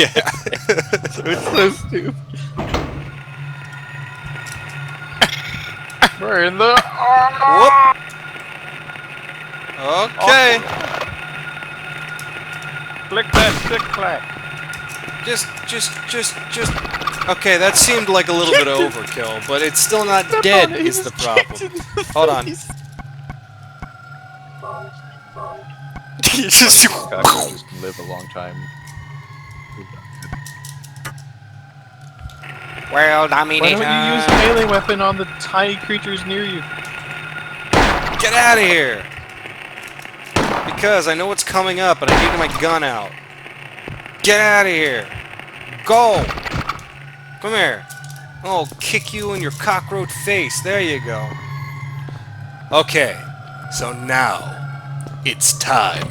Yeah. So it's so stupid. We're in the... Whoop. Okay. Click that stick clack. Just. Okay, that seemed like a little bit of overkill, but it's still not dead. Is the problem? Hold on. Just. Cockroaches can live a long time. Well, Why don't you use a melee weapon on the tiny creatures near you? Get out of here! Because I know what's coming up, and I need my gun out. Get out of here! Go! Come here. I'll kick you in your cockroach face. There you go. Okay, so now it's time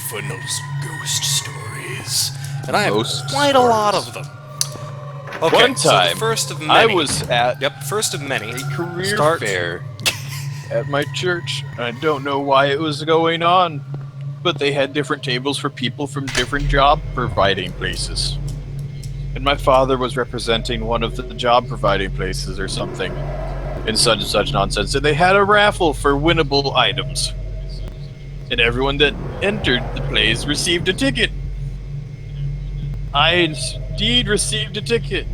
for those ghost stories, and I have quite a lot of them. Okay, One time, so the first of many. I was at first of many. a career fair at my church. I don't know why it was going on, but they had different tables for people from different job providing places. And my father was representing one of the job providing places or something, in such and such nonsense. And they had a raffle for winnable items. And everyone that entered the place received a ticket. I indeed received a ticket.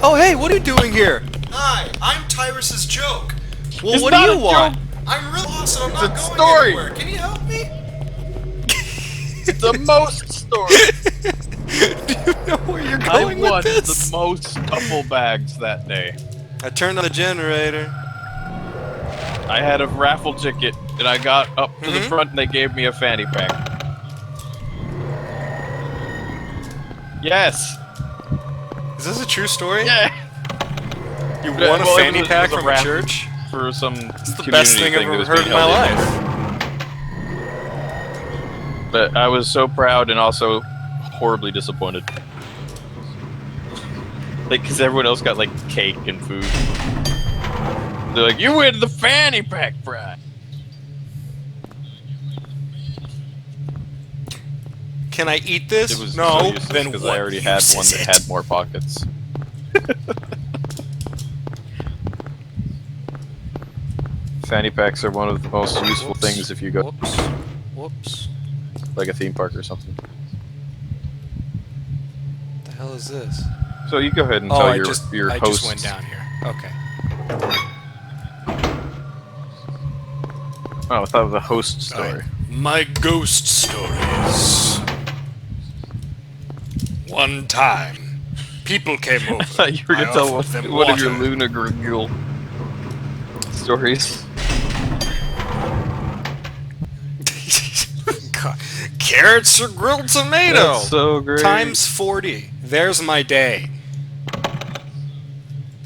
Oh, hey, what are you doing here? Hi, I'm Tyrus's joke. Well, It's what do not you a want? joke. I'm real awesome. I'm It's not a going story. anywhere. Can you help me? It's the most story. Do you know where you're I going won with this? the most duffel bags that day. I turned on the generator. I had a raffle ticket, and I got up to the Mhm. front, and they gave me a fanny pack. Yes. Is this a true story? Yeah. You Yeah, won a well, it fanny was- it pack was a from a raffle. church? For some It's the best thing I've ever heard in my life. But I was so proud and also horribly disappointed. Like, because everyone else got, like, cake and food. They're like, you win the fanny pack prize! Can I eat this? It was no. so useless Then because what I already had use one is that it? had more pockets. Fanny packs are one of the most useful Whoops. things if you go Whoops. like a theme park or something. What the hell is this? So you go ahead and Oh, tell I your just host. went down here. Okay. Oh, I thought of the host story. Alright. My ghost stories. One time, people came over. I thought you were I gonna tell offered them one of your water. Luna Gringul stories. Carrots or grilled tomato. That's so great. Times 40. There's my day.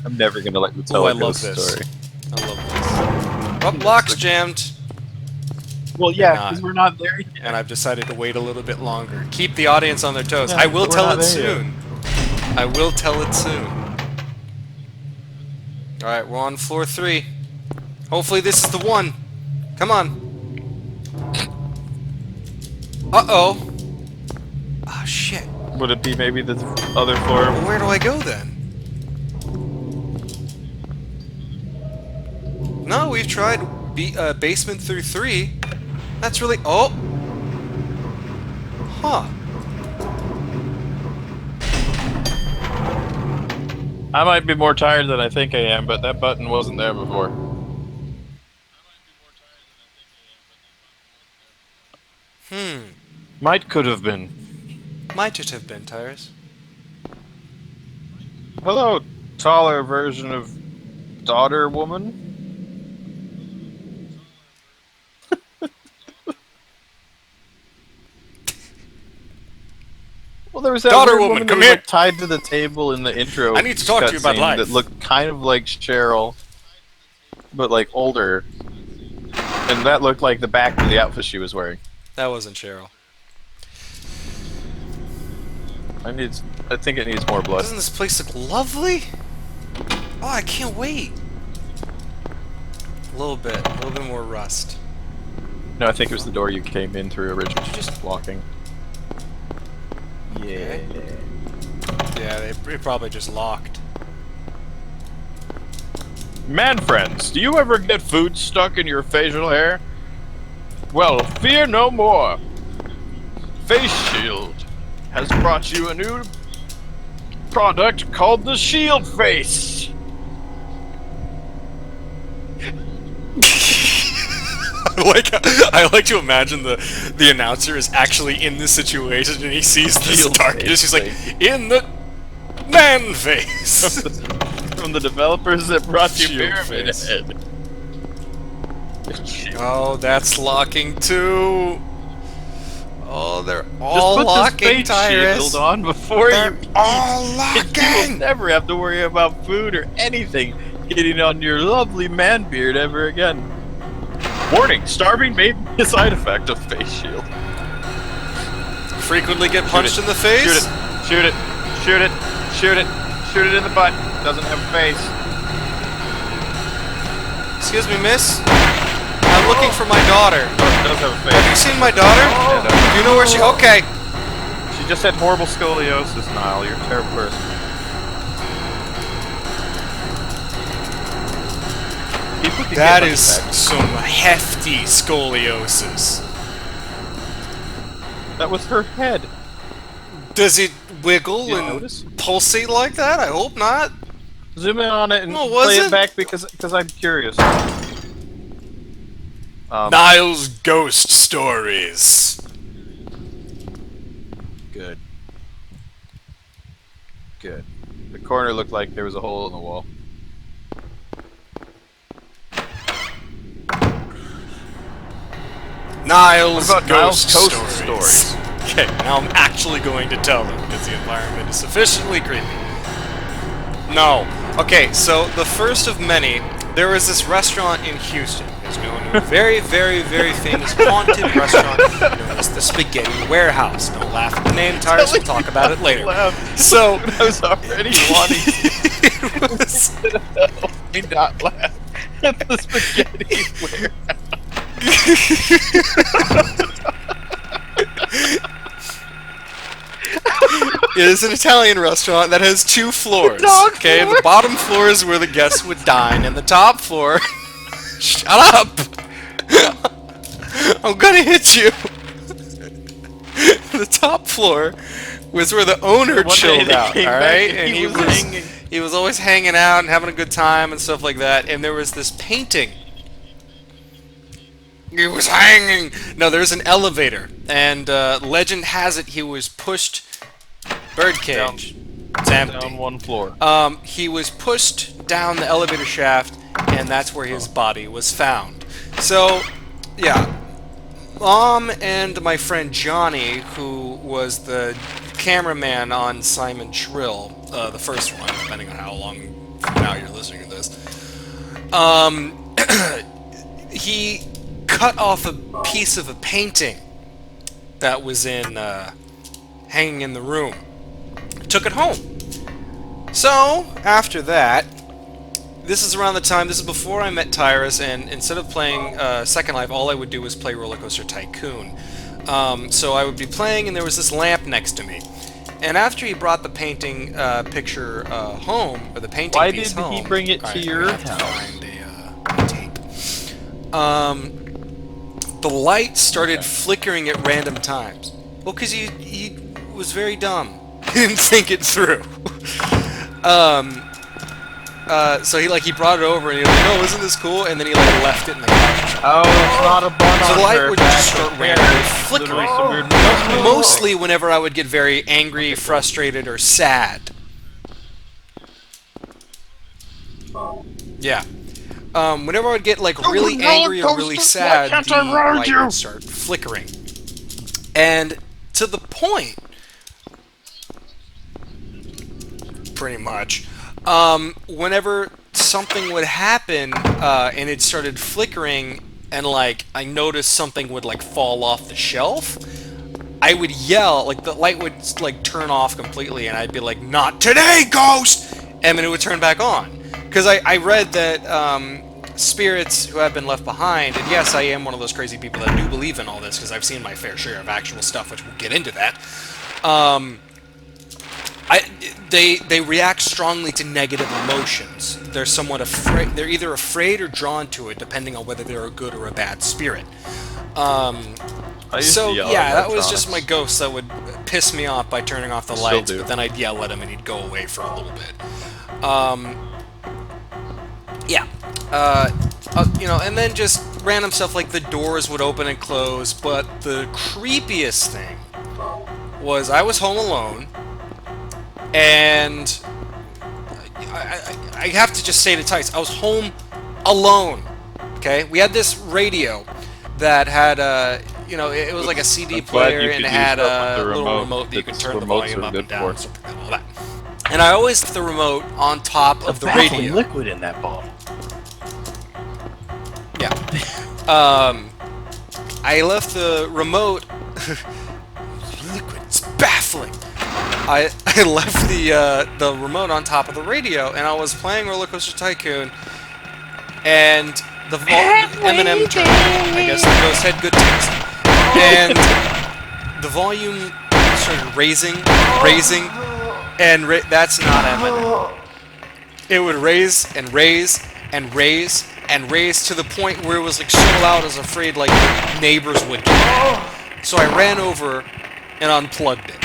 I'm never gonna let you tell Oh, a I love ghost this. story. I love this. Oh, lock's jammed. Well, yeah, yeah, 'cause we're not there yet. And I've decided to wait a little bit longer. Keep the audience on their toes. Yeah, I will we're tell not it there yet. soon. I will tell it soon. Alright, we're on floor 3. Hopefully this is the one. Come on. Uh-oh. Ah, shit. Would it be maybe the other floor? Well, where do I go then? No, we've tried basement through 3. That's really... Oh! Huh. I might be more tired than I think I am, but that button wasn't there before. Might could have been. Might just have been tires. Hello, taller version of daughter woman. Well, there was that Daughter weird woman, that come was, here. like, tied to the table in the intro. I need to talk to you about cutscene life. That looked kind of like Cheryl, but like older, and that looked like the back of the outfit she was wearing. That wasn't Cheryl. I think it needs more blood. Doesn't this place look lovely? Oh, I can't wait. A little bit more rust. No, I think it was the door you came in through originally. Did you just walking. Yeah. Yeah, they probably just locked. Man friends, do you ever get food stuck in your facial hair? Well, fear no more. Face Shield has brought you a new product called the Shield Face. I like to imagine the announcer is actually in this situation and he sees this Shield darkness. He's like, face. in the man face. From the developers that brought you Shield Pyramid Face. Head. Oh, that's locking too. Oh, they're all Just put locking, this face Tyrus. shield on before They're you all You will locking. never have to worry about food or anything getting on your lovely man beard ever again. Warning, starving may be a side effect of face shield. Frequently get punched in the face. Shoot it, shoot it, shoot it, shoot it, shoot it in the butt. Doesn't have a face. Excuse me, miss. I'm looking for my daughter. Oh, it does have a face. Have you seen my daughter? Do you know where she? Okay. She just had horrible scoliosis, Nyle. You're a terrible person. People can That get is like some hefty scoliosis. that was her head. Does it wiggle Did you and notice? pulsate like that? I hope not. Zoom in on it and Oh, was play it? it back because I'm curious. Nile's ghost stories. Good. Good. The corner looked like there was a hole in the wall. Nile's What about ghost Nile's ghost stories. Okay, now I'm actually going to tell them because the environment is sufficiently creepy. No. Okay, so the first of many, there was this restaurant in Houston. It's known as a very, very, very famous haunted restaurant known as the Spaghetti Warehouse. Don't laugh at the name, Tyrus. We'll talk about it later. So, I was already wanting it was... to not laugh at the spaghetti warehouse. It is an Italian restaurant that has 2 floors. Dog Okay, floor. the bottom floor is where the guests would dine, and the top floor. Shut up! I'm gonna hit you. The top floor was where the owner One day chilled they out. came All back right, and and he was always hanging out and having a good time and stuff like that. And there was this painting. He was hanging. No, there's an elevator, and legend has it he was pushed. Birdcage. It's empty. down one floor. He was pushed down the elevator shaft, and that's where his body was found. So, yeah. Mom and my friend Johnny, who was the cameraman on Simon Shrill, the first one, depending on how long from now you're listening to this, he cut off a piece of a painting that was in hanging in the room. Took it home. So, after that, this is around the time, this is before I met Tyrus, and instead of playing Second Life, all I would do was play Roller Coaster Tycoon. So I would be playing, and there was this lamp next to me. And after he brought the painting picture home, or the painting Why piece did home... he bring it to Alright, your I'm gonna have to house? find a tape. The light started flickering at random times. Well, because he was very dumb. He didn't think it through. So he brought it over and he was like, "Oh, isn't this cool?" And then he left it in the couch. Oh, it's not a bun So on the light her would back. just start randomly flickering. Literally some weird- Mostly whenever I would get very angry, frustrated, or sad. Yeah. Whenever I would get really angry or really sad, the light would start flickering. And to the point, pretty much, whenever something would happen and it started flickering and I noticed something would fall off the shelf, I would yell, the light would turn off completely, and I'd be like, "Not today, ghost!" And then it would turn back on. Because I read that spirits who have been left behind, and yes, I am one of those crazy people that do believe in all this, because I've seen my fair share of actual stuff, which we'll get into that. Um, they react strongly to negative emotions. They're somewhat afraid. They're either afraid or drawn to it, depending on whether they're a good or a bad spirit. I used So to yell yeah, at that was just my electronics. ghost that would piss me off by turning off the Still lights, do. but then I'd yell at him and he'd go away for a little bit. Yeah, you know, and then just random stuff like the doors would open and close. But the creepiest thing was I was home alone, and I have to just say to Tice, I was home alone. Okay, we had this radio that had you know, it was like a CD I'm glad player, you and could it use had that with a the little remote. remote that you could That's turn the remotes volume are up good and down, for. something like all that. And I always put the remote on top of the radio. liquid in that bottle. Yeah. I left the remote. Liquid. It's baffling. I left the remote on top of the radio, and I was playing Roller Coaster Tycoon, and the Eminem turned. I guess the ghost had good taste, and the volume started raising, and that's not Eminem. It would raise and raise and raise and raise to the point where it was like so loud I was afraid like the neighbors would get mad. So I ran over and unplugged it.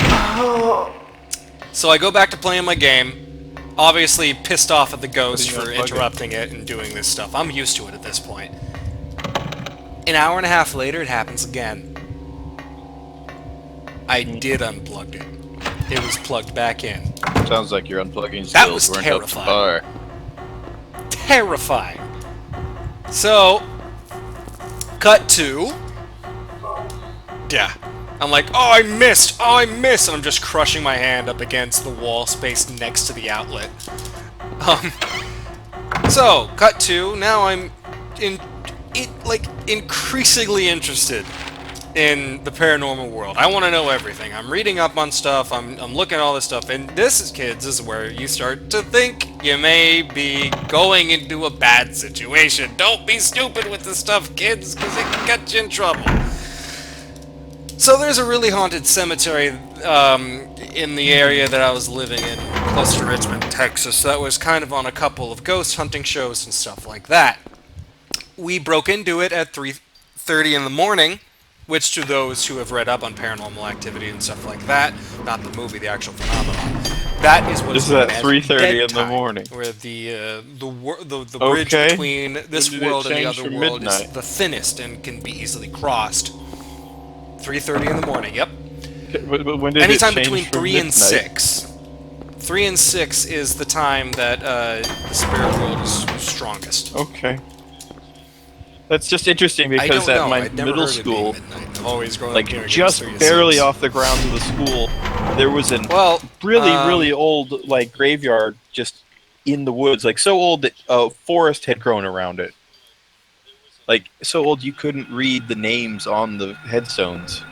So I go back to playing my game, obviously pissed off at the ghost for interrupting it and doing this stuff. I'm used to it at this point. An hour and a half later, it happens again. I did unplug it. It was plugged back in. Sounds like your unplugging skills That was weren't terrifying. up to par. Terrifying. So, cut to... Yeah. I'm like, oh, I missed! Oh, I missed! And I'm just crushing my hand up against the wall space next to the outlet. So, cut to, now I'm increasingly interested in the paranormal world. I want to know everything. I'm reading up on stuff, I'm looking at all this stuff, and this is, kids, is where you start to think you may be going into a bad situation. Don't be stupid with this stuff, kids, because it can get you in trouble. So there's a really haunted cemetery in the area that I was living in, close to Richmond, Texas, that was kind of on a couple of ghost hunting shows and stuff like that. We broke into it at 3:30 in the morning, which to those who have read up on paranormal activity and stuff like that, not the movie, the actual phenomenon, that is what This is is known at as 3:30 dead in the time, morning. where the bridge Okay. between this When did it world and the change other from world is midnight? the thinnest and can be easily crossed. 3:30 in the morning, yep. When did Anytime it change between from 3 and midnight? 6. 3 and 6 is the time that the spirit world is strongest. Okay. That's just interesting I because don't know. at my I'd never middle heard it being school, midnight. I've always grown like up hearing just it was 3 and barely 6. off the grounds of the school, there was an Well, really old like graveyard just in the woods, like so old that a forest had grown around it. Like so old you couldn't read the names on the headstones.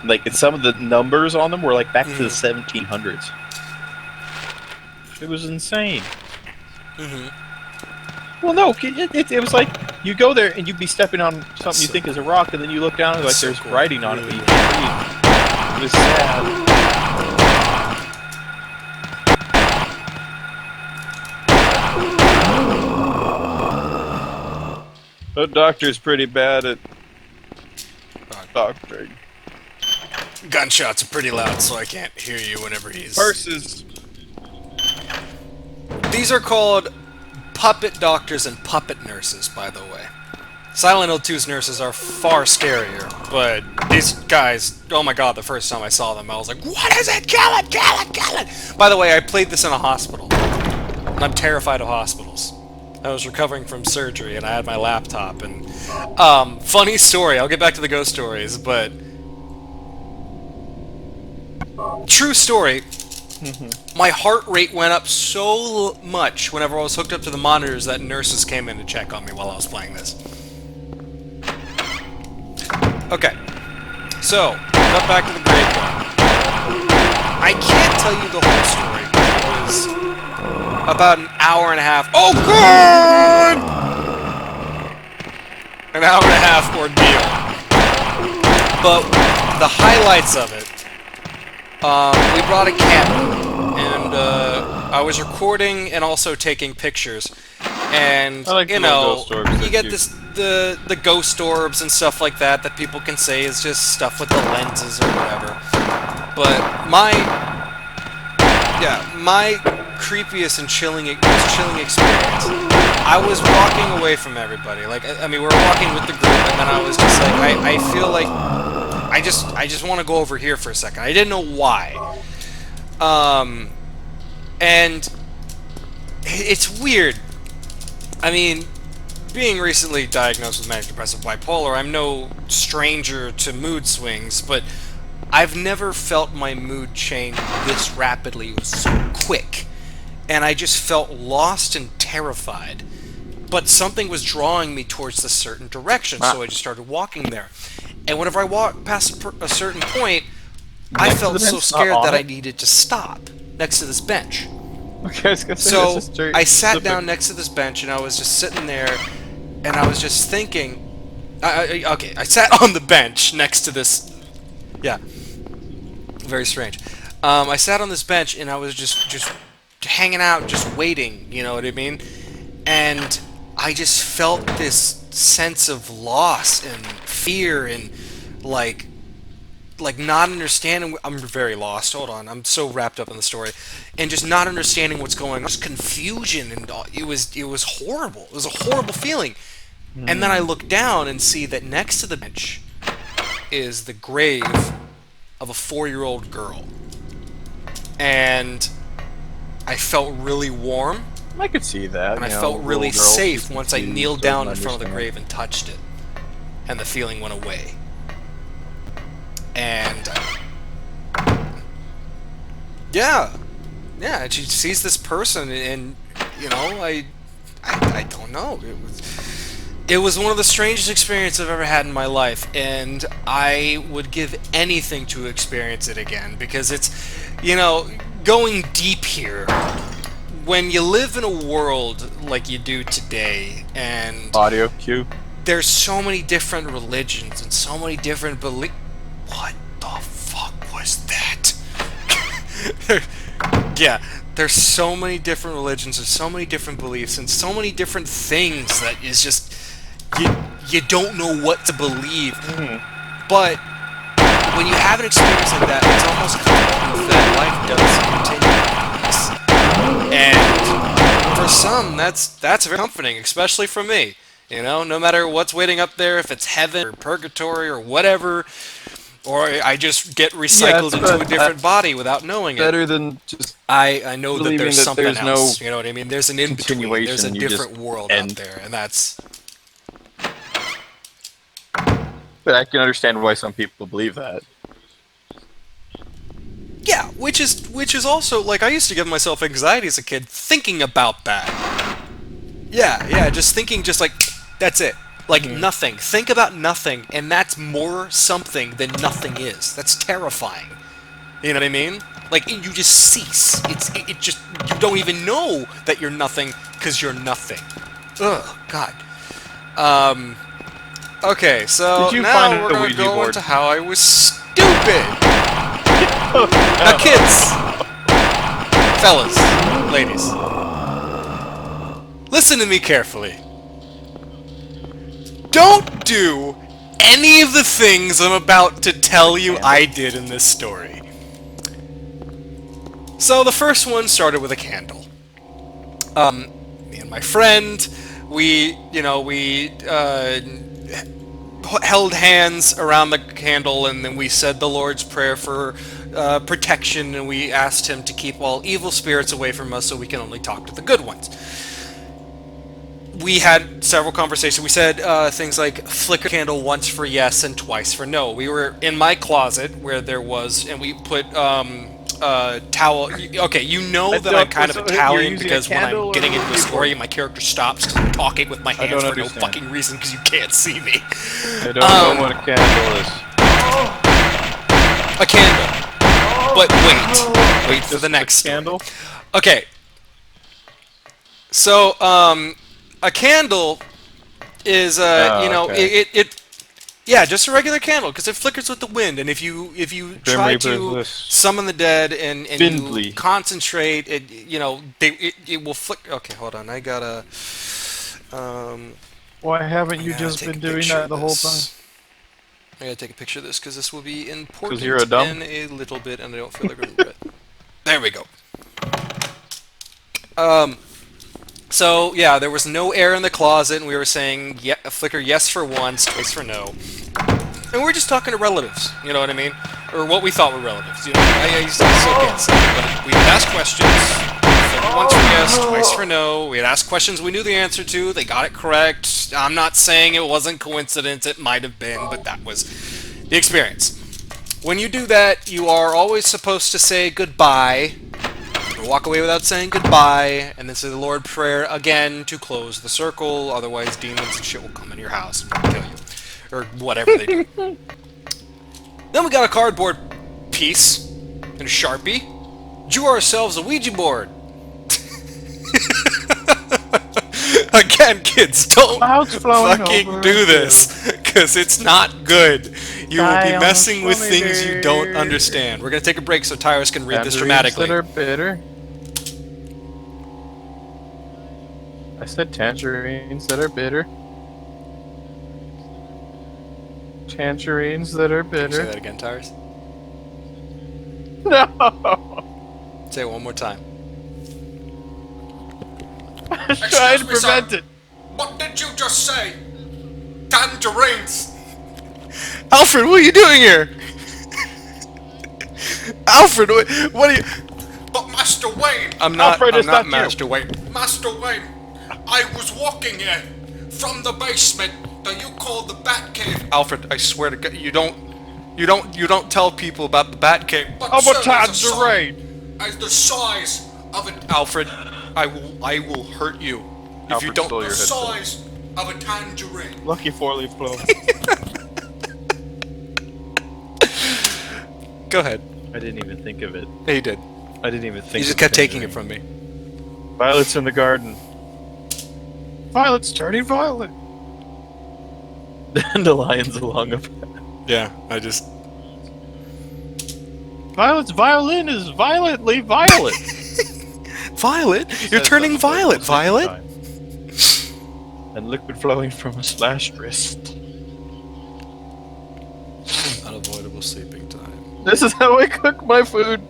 Like some of the numbers on them were like back to the 1700s. It was insane. Well, no, it was like you go there and you'd be stepping on something you think is a rock, and then you look down and like so there's cool. writing on it, but Really you can't read. It was sad. The doctor's pretty bad at doctoring. Gunshots are pretty loud, so I can't hear you whenever he's... Purses. These are called puppet doctors and puppet nurses, by the way. Silent Hill 2's nurses are far scarier, but these guys, oh my god, the first time I saw them, I was like, what is it? Kill it! Kill it! Kill it! By the way, I played this in a hospital, and I'm terrified of hospitals. I was recovering from surgery, and I had my laptop, and... funny story, I'll get back to the ghost stories, but... True story, my heart rate went up so much whenever I was hooked up to the monitors that nurses came in to check on me while I was playing this. Okay, so, got back to the graveyard. I can't tell you the whole story. It was about an hour and a half. Oh, God! An hour and a half ordeal. But the highlights of it We brought a camera, and I was recording and also taking pictures. And I like you the little know, ghost orbs, you they're get cute. this the ghost orbs and stuff like that that people can say is just stuff with the lenses or whatever. But my creepiest and most chilling experience. I was walking away from everybody. Like, I mean, we were walking with the group, and then I was just like, I feel like I just want to go over here for a second. I didn't know why. And it's weird. I mean, being recently diagnosed with manic depressive bipolar, I'm no stranger to mood swings, but I've never felt my mood change this rapidly. It was so quick. And I just felt lost and terrified. But something was drawing me towards a certain direction, so I just started walking there. And whenever I walked past a certain point, I Next to felt the so bench, scared not on that I it? needed to stop next to this bench. Okay, I was gonna say, So that's just straight I sat specific. down next to this bench, and I was just sitting there, and I was just thinking. Okay, I sat on the bench next to this. Yeah, very strange. I sat on this bench, and I was just hanging out, just waiting. You know what I mean? And I just felt this sense of loss and fear and like not understanding. I'm very lost. Hold on, I'm so wrapped up in the story, and just not understanding what's going on. Just confusion and it was horrible. It was a horrible feeling. And then I look down and see that next to the bench is the grave of a 4-year-old girl, and I felt really warm, I could see that. and I you know, felt little really girl safe who's once I confused, kneeled doesn't down in front of the understand. grave and touched it, and the feeling went away. And yeah, and she sees this person, and you know, I don't know. It was one of the strangest experiences I've ever had in my life, and I would give anything to experience it again, because it's, you know, going deep here. When you live in a world like you do today, and Audio cue. there's so many different religions and so many different beliefs. What the fuck was that? Yeah, there's so many different religions and so many different beliefs and so many different things that is just you don't know what to believe. But when you have an experience like that, it's almost kind of proof that life does continue. And for some, that's very comforting, especially for me. You know, no matter what's waiting up there, if it's heaven or purgatory or whatever, or I just get recycled into a different body without knowing it. Better than just I know that believing there's that something there's else. no You know what I mean? There's an in-between. There's a continuation, you just different world out end. there, and that's... But I can understand why some people believe that. Yeah, which is also, like, I used to give myself anxiety as a kid thinking about that. Yeah, just thinking just like, that's it. Like, nothing. Think about nothing, and that's more something than nothing is. That's terrifying. You know what I mean? Like, you just cease. It just, you don't even know that you're nothing, because you're nothing. Ugh, God. Okay, so Did you now find a we're gonna Ouija go board? into how I was stupid! Now, kids! Fellas, ladies, listen to me carefully. Don't do any of the things I'm about to tell you I did in this story. So the first one started with a candle. Me and my friend, we held hands around the candle, and then we said the Lord's Prayer for protection, and we asked him to keep all evil spirits away from us so we can only talk to the good ones. We had several conversations. We said things like flicker candle once for yes and twice for no. We were in my closet where there was, and we put towel. Okay, you know that I'm kind of you're Italian using a because when candle I'm or getting a into the Ouija story, board? my character stops because I'm talking with my hands don't for understand. no fucking reason because you can't see me. I don't know what a candle is. A candle. But wait for the next story. candle. Okay. So, a candle is, Oh, okay. Yeah, just a regular candle, because it flickers with the wind, and if you Grim try Reaper is to this. summon the dead and you Findley. concentrate, it will flick. Okay, hold on, I gotta Why haven't I you gotta just take been a doing picture that of the whole time? this. I gotta take a picture of this because this will be Because you're a important dumb? in a little bit, and I don't feel like remember it. There we go. Um, so yeah, there was no air in the closet, and we were saying flicker yes for once, twice for no. And we were just talking to relatives, you know what I mean? Or what we thought were relatives. You know, I still can't say, but we had asked questions. Flicker once for yes, twice for no. We had asked questions we knew the answer to. They got it correct. I'm not saying it wasn't coincidence. It might have been, but that was the experience. When you do that, you are always supposed to say goodbye. Or walk away without saying goodbye, and then say the Lord prayer again to close the circle. Otherwise, demons and shit will come in your house and kill you, or whatever they do. Then we got a cardboard piece and a Sharpie. Drew ourselves a Ouija board. Again, kids, don't Clouds flowing fucking over do a this, because it's not good. You will be Die on a messing with sunny things you don't day. understand. We're going to take a break so Tyrus can read this Tangerines dramatically. that are bitter. I said tangerines that are bitter. Tangerines that are Say bitter. that again, Tyrus. No! Say it one more time. I was trying to prevent it. What did you just say? Tangerines! Alfred, what are you doing here? Alfred, what are you... But Master Wayne! Alfred, I'm is not that Master you? Wayne. Master Wayne, I was walking here from the basement that you call the Batcave. Alfred, I swear to God, you don't tell people about the Batcave. But I'm a tangerine. As the size of an Alfred, I will hurt you if you Alfred don't. stole The your headset. size of a tangerine. Lucky four-leaf clover. Go ahead. I didn't even think of it. Yeah, you did. I didn't even think. You just of kept the taking it tangerine. from me. Violets in the garden. Violet's turning violet. Dandelions along a path. Yeah, I just. Violet's violin is violently violet. Violet, you're Says turning on the violet, Bible Violet. 6 times. And liquid flowing from a slashed wrist. Unavoidable sleeping time. This is how I cook my food.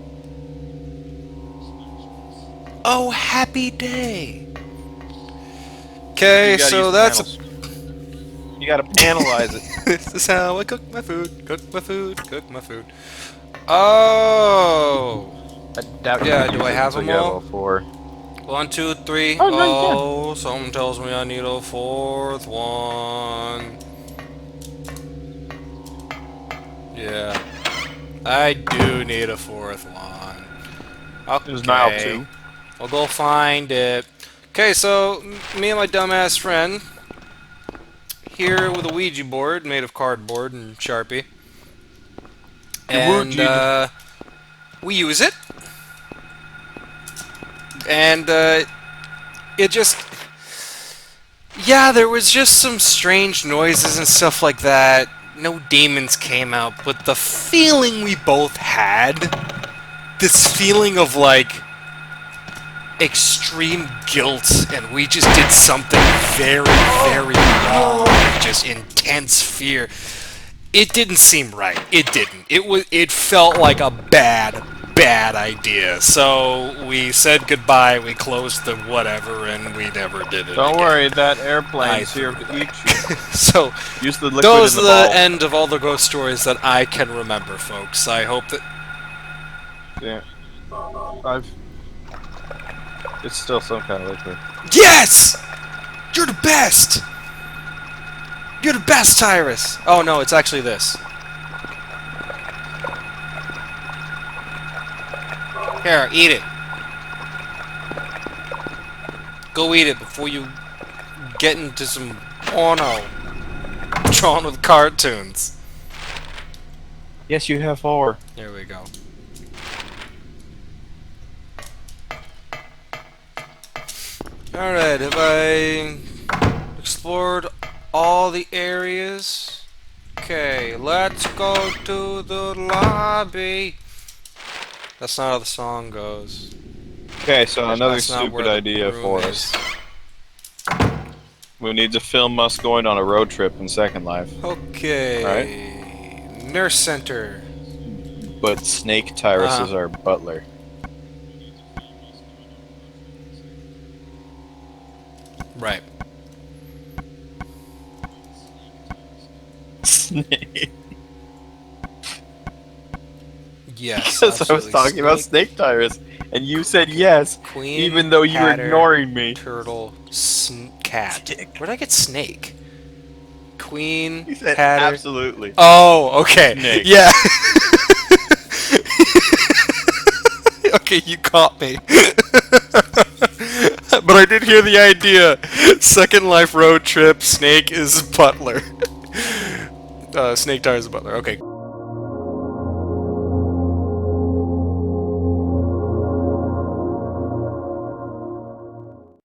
Oh, happy day. Okay, You gotta so use the that's. panels. You gotta analyze it. This is how I cook my food. Cook my food. Cook my food. Oh. I doubt Yeah, you can do use I it have until them you have all? all 4. 1, 2, 3. Oh, no, you Oh, something tells me I need a 4th one. Yeah. I do need a 4th one. Okay. There's Nile 2. I'll go find it. Okay, so me and my dumbass friend here with a Ouija board made of cardboard and Sharpie. And we use it. And it just... Yeah, there was just some strange noises and stuff like that. No demons came out, but the feeling we both had, this feeling of like extreme guilt, and we just did something very, very wrong, and just intense fear. It didn't seem right. It didn't. It felt like a bad idea. So we said goodbye, we closed the whatever, and we never did it Don't again. worry, that airplane's here to eat you. So Use the liquid those in are the the ball. end of all the ghost stories that I can remember, folks. I hope that... Yeah. It's still some kind of liquid. Yes! You're the best! You're the best, Tyrus! Oh no, it's actually this. Here, eat it. Go eat it before you get into some porno drawn with cartoons. Yes, you have 4. There we go. Alright, have I explored all the areas? Okay, let's go to the lobby. That's not how the song goes. Okay, so another That's not where stupid the idea room for is. us. We need to film us going on a road trip in Second Life. Okay. Nurse center. But Snake Tyrus Uh-huh. is our butler. Right. Snake. Yes, Because I was absolutely. talking about Snake Tyrus, and you said yes, Queen, even though you were Hatter, ignoring me. Turtle, cat. Where'd I get snake? Queen, You said Hatter. absolutely. Oh, okay. Snake. Yeah. Okay, you caught me. But I did hear the idea. Second Life road trip, Snake is butler. Snake Tires is butler. Okay.